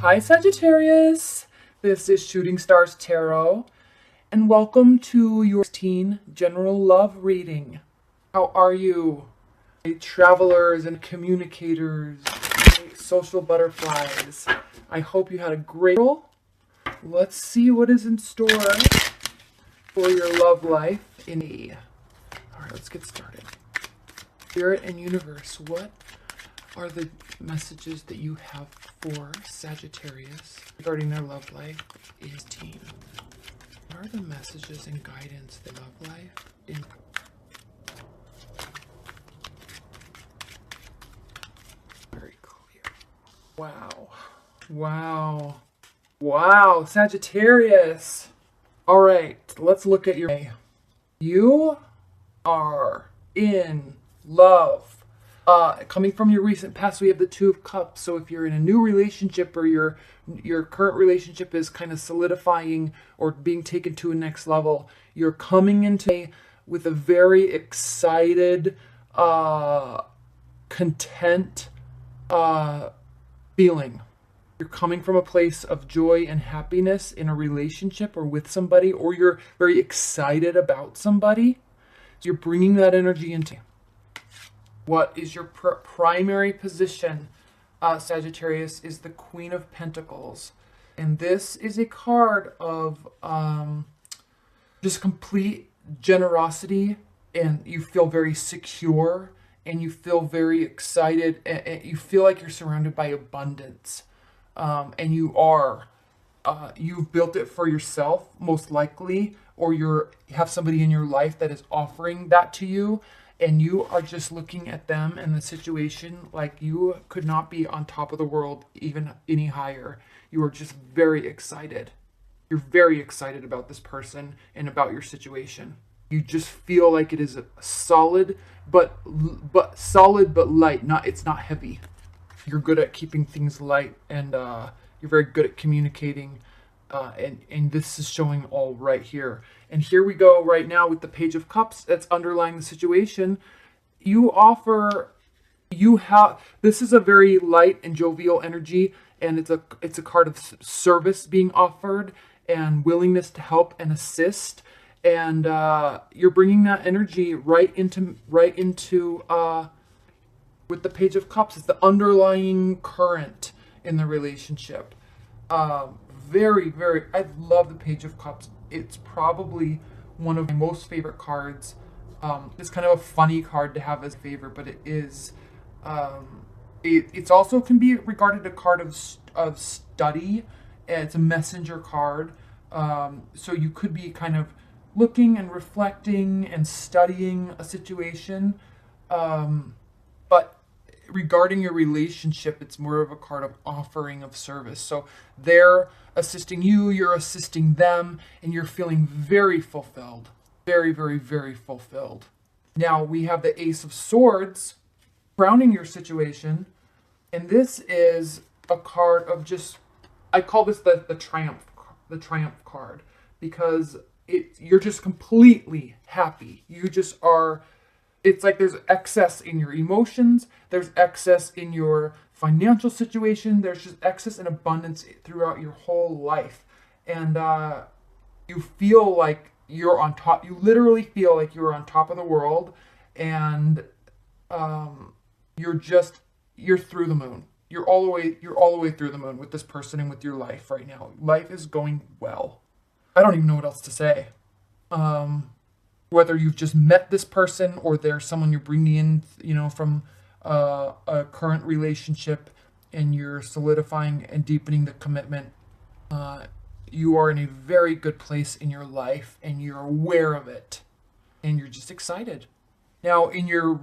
Hi Sagittarius, this is Shooting Stars Tarot, and welcome to your 16 general love reading. How are you, travelers and communicators, social butterflies? I hope you had a great roll. Let's see what is in store for your love life in me. Alright, let's get started. Spirit and universe, what are the messages that you have for Sagittarius regarding their love life is teen? What are the messages and guidance that love life in very clear? Wow, Sagittarius. All right, let's look at you are in love. Coming from your recent past, we have the Two of Cups. So if you're in a new relationship or your current relationship is kind of solidifying or being taken to a next level, you're coming into with a very excited, content feeling. You're coming from a place of joy and happiness in a relationship or with somebody, or you're very excited about somebody. So you're bringing that energy into. What is your primary position, Sagittarius, is the Queen of Pentacles. And this is a card of just complete generosity, and you feel very secure, and you feel very excited, and you feel like you're surrounded by abundance. And you are. You've built it for yourself, most likely, or you have somebody in your life that is offering that to you. And you are just looking at them and the situation like you could not be on top of the world even any higher. You are just very excited. You're very excited about this person and about your situation. You just feel like it is a solid, but light. It's not heavy. You're good at keeping things light, and you're very good at communicating. And this is showing all right here. And here we go right now with the Page of Cups that's underlying the situation. This is a very light and jovial energy, and it's a card of service being offered and willingness to help and assist. And you're bringing that energy right into with the Page of Cups. It's the underlying current in the relationship. I love the Page of Cups. It's probably one of my most favorite cards. It's kind of a funny card to have as a favorite, but it is. It's also can be regarded a card of study. It's a messenger card. So you could be kind of looking and reflecting and studying a situation. But regarding your relationship, it's more of a card of offering of service. So they're assisting you, you're assisting them, and you're feeling very fulfilled. Very, very, very fulfilled. Now we have the Ace of Swords crowning your situation. And this is a card of just, I call this the triumph card, because you're just completely happy. You just are. It's like there's excess in your emotions, there's excess in your financial situation, there's just excess and abundance throughout your whole life. And you feel like you're on top. You literally feel like you're on top of the world, and you're through the moon. You're all the way through the moon with this person and with your life right now. Life is going well. I don't even know what else to say. Whether you've just met this person or there's someone you're bringing in, from a current relationship, and you're solidifying and deepening the commitment, you are in a very good place in your life, and you're aware of it, and you're just excited. Now, in your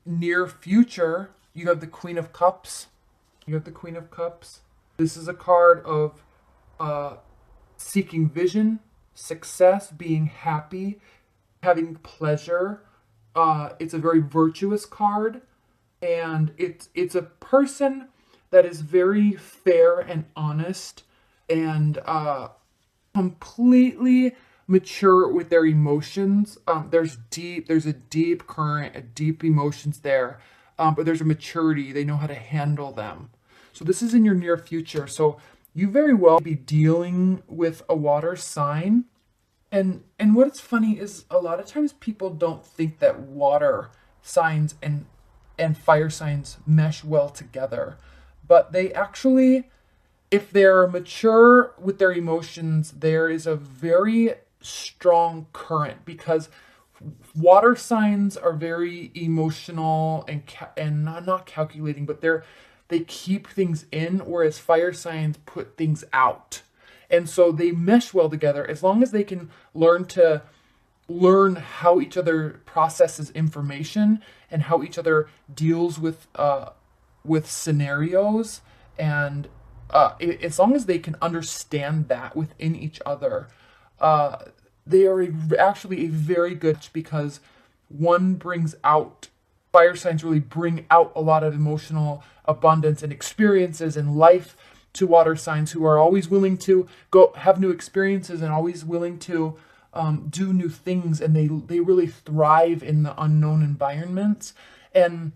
near future, you have the Queen of Cups. This is a card of seeking vision, success, being happy, having pleasure. It's a very virtuous card, and it's a person that is very fair and honest, and completely mature with their emotions. There's a deep current, deep emotions there, but there's a maturity. They know how to handle them. So this is in your near future. So You very well be dealing with a water sign. And what's funny is a lot of times people don't think that water signs and fire signs mesh well together. But they actually, if they're mature with their emotions, there is a very strong current, because water signs are very emotional and not calculating, but they keep things in, whereas fire signs put things out. And so they mesh well together as long as they can learn how each other processes information and how each other deals with scenarios, and as long as they can understand that within each other, they are actually a very good, because one brings out, fire signs really bring out a lot of emotional abundance and experiences in life to water signs, who are always willing to go have new experiences and always willing to do new things, and they really thrive in the unknown environments. And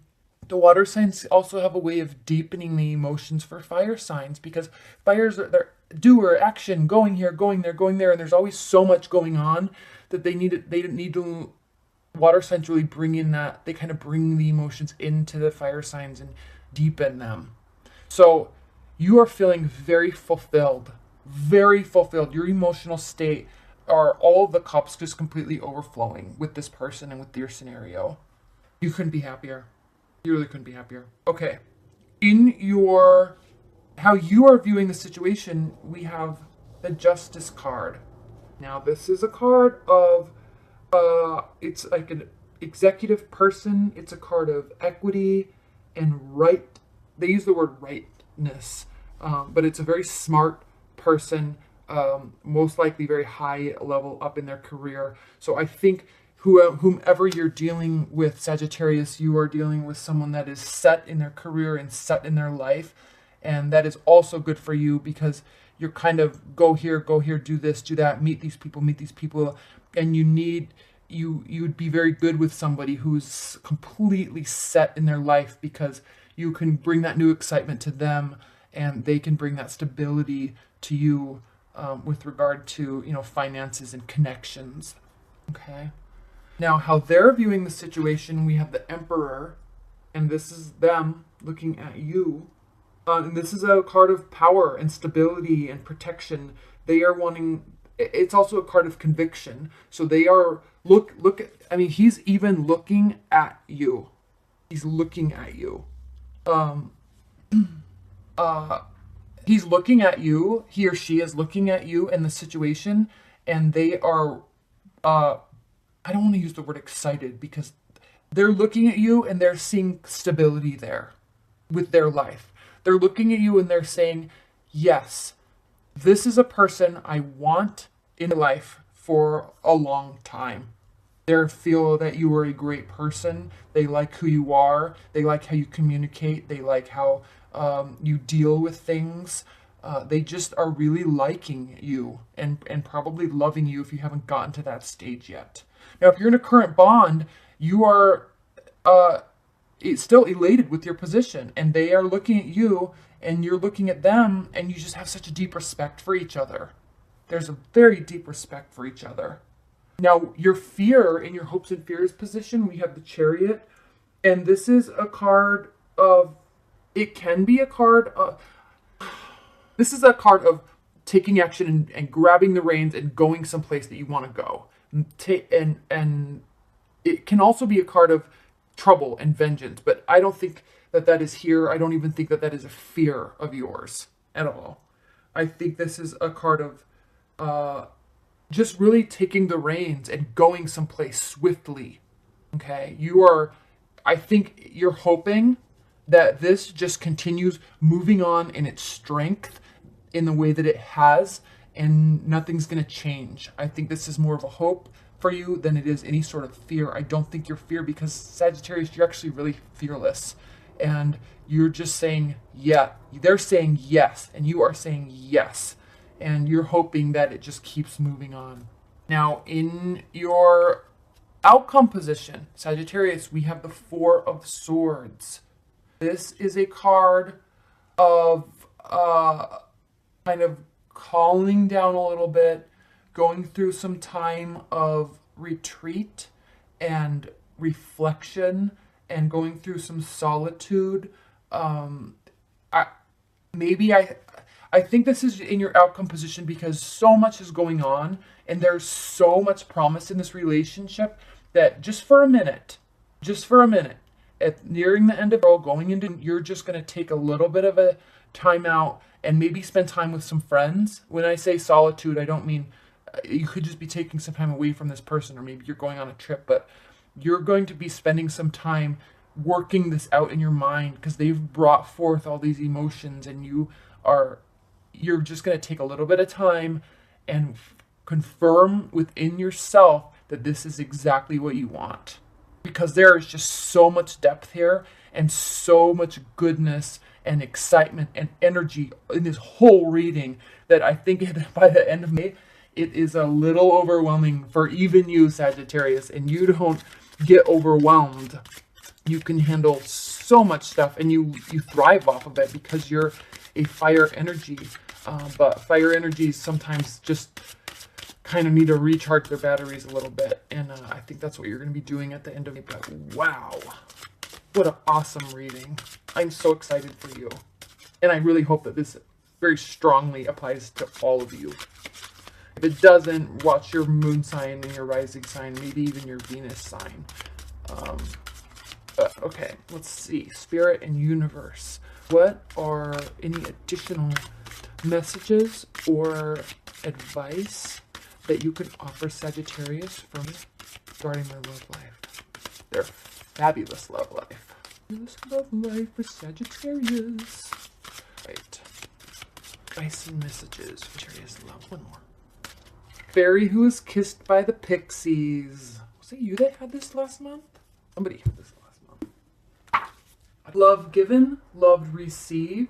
the water signs also have a way of deepening the emotions for fire signs, because fires are they're doer, action, going here, going there, going there, and there's always so much going on that they need to water signs really bring in that, they kind of bring the emotions into the fire signs and deepen them. So you are feeling very fulfilled, very fulfilled. Your emotional state are all the cups just completely overflowing with this person and with your scenario. You couldn't be happier. You really couldn't be happier. Okay. In your, how you are viewing the situation, we have the Justice card. Now, this is a card of, it's like an executive person. It's a card of equity and right. They use the word rightness, but it's a very smart person, most likely very high level up in their career. So I think whomever you're dealing with, Sagittarius, you are dealing with someone that is set in their career and set in their life. And that is also good for you, because you're kind of go here, do this, do that, meet these people. And you'd be very good with somebody who's completely set in their life, because you can bring that new excitement to them and they can bring that stability to you, with regard to, finances and connections. Okay. Now, how they're viewing the situation, we have the Emperor, and this is them looking at you. And this is a card of power and stability and protection. They are wanting, it's also a card of conviction. So they are, look at, he's even looking at you. He's looking at you. He's looking at you, he or she is looking at you in the situation, and they are, I don't want to use the word excited, because they're looking at you and they're seeing stability there with their life. They're looking at you and they're saying, yes, this is a person I want in life for a long time. They feel that you are a great person. They like who you are. They like how you communicate. They like how you deal with things. They just are really liking you and probably loving you if you haven't gotten to that stage yet. Now, if you're in a current bond, you are still elated with your position, and they are looking at you and you're looking at them, and you just have such a deep respect for each other. There's a very deep respect for each other. Now, your fear, in your hopes and fears position, we have the Chariot, and this is a card of, it can be a card of, this is a card of taking action and grabbing the reins and going someplace that you want to go. And it can also be a card of trouble and vengeance, but I don't think that is here. I don't even think that is a fear of yours at all. I think this is a card of just really taking the reins and going someplace swiftly. Okay, I think you're hoping that this just continues moving on in its strength in the way that it has, and nothing's going to change. I think this is more of a hope for you than it is any sort of fear. I don't think you're fear, because Sagittarius, you're actually really fearless, and you're just saying, yeah, they're saying yes, and you are saying yes, and you're hoping that it just keeps moving on. Now, in your outcome position, Sagittarius, we have the Four of Swords. This is a card of kind of calming down a little bit, going through some time of retreat and reflection and going through some solitude. I maybe I think this is in your outcome position because so much is going on and there's so much promise in this relationship that just for a minute, at nearing the end of it, going into, you're just going to take a little bit of a time out and maybe spend time with some friends. When I say solitude, I don't mean you could just be taking some time away from this person, or maybe you're going on a trip, but you're going to be spending some time working this out in your mind because they've brought forth all these emotions, and you're just going to take a little bit of time and confirm within yourself that this is exactly what you want, because there is just so much depth here and so much goodness and excitement and energy in this whole reading that I think by the end of May, it is a little overwhelming for even you, Sagittarius, and you don't get overwhelmed. You can handle so much stuff and you thrive off of it because you're a fire energy. But fire energies sometimes just kind of need to recharge their batteries a little bit. And I think that's what you're going to be doing at the end of May. But wow, what an awesome reading. I'm so excited for you. And I really hope that this very strongly applies to all of you. If it doesn't, watch your moon sign and your rising sign, maybe even your Venus sign. Okay, let's see. Spirit and universe. What are any additional messages or advice that you could offer Sagittarius from regarding their love life? Their fabulous love life. Fabulous love life for Sagittarius. Right. Advice and messages for Sagittarius love. One more. Fairy who was kissed by the pixies. Was it you that had this last month? Somebody had this last month. Love given, love received,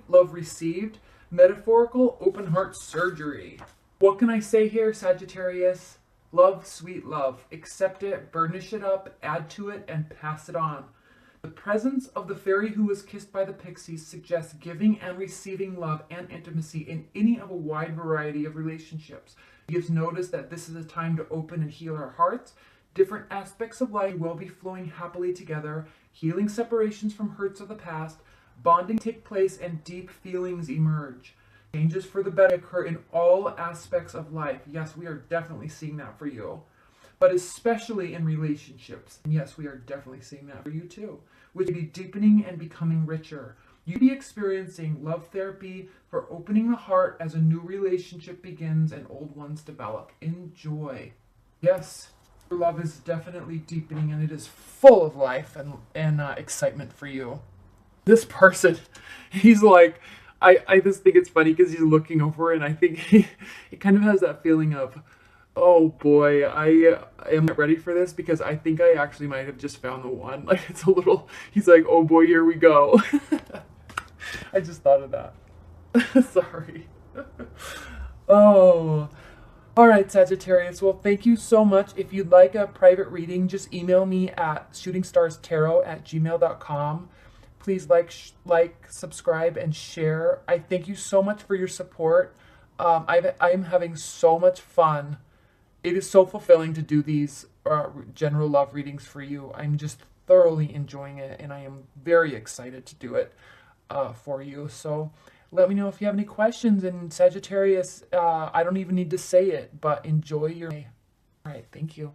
metaphorical open heart surgery. What can I say here, Sagittarius? Love, sweet love. Accept it, burnish it up, add to it, and pass it on. The presence of the fairy who was kissed by the pixies suggests giving and receiving love and intimacy in any of a wide variety of relationships. It gives notice that this is a time to open and heal our hearts. Different aspects of life will be flowing happily together, healing separations from hurts of the past, bonding take place, and deep feelings emerge. Changes for the better occur in all aspects of life. Yes, we are definitely seeing that for you, but especially in relationships. And yes, we are definitely seeing that for you too, which will be deepening and becoming richer. You'll be experiencing love therapy for opening the heart as a new relationship begins and old ones develop. Enjoy. Yes, your love is definitely deepening and it is full of life and excitement for you. This person, he's like, I just think it's funny because he's looking over and I think he kind of has that feeling of, oh boy, I am not ready for this because I think I actually might have just found the one. Like it's a little, he's like, oh boy, here we go. I just thought of that. Sorry. Oh, all right, Sagittarius. Well, thank you so much. If you'd like a private reading, just email me at shootingstartarot@gmail.com. Please like, subscribe, and share. I thank you so much for your support. I'm having so much fun. It is so fulfilling to do these general love readings for you. I'm just thoroughly enjoying it, and I am very excited to do it for you. So let me know if you have any questions. And Sagittarius, I don't even need to say it, but enjoy your day. All right, thank you.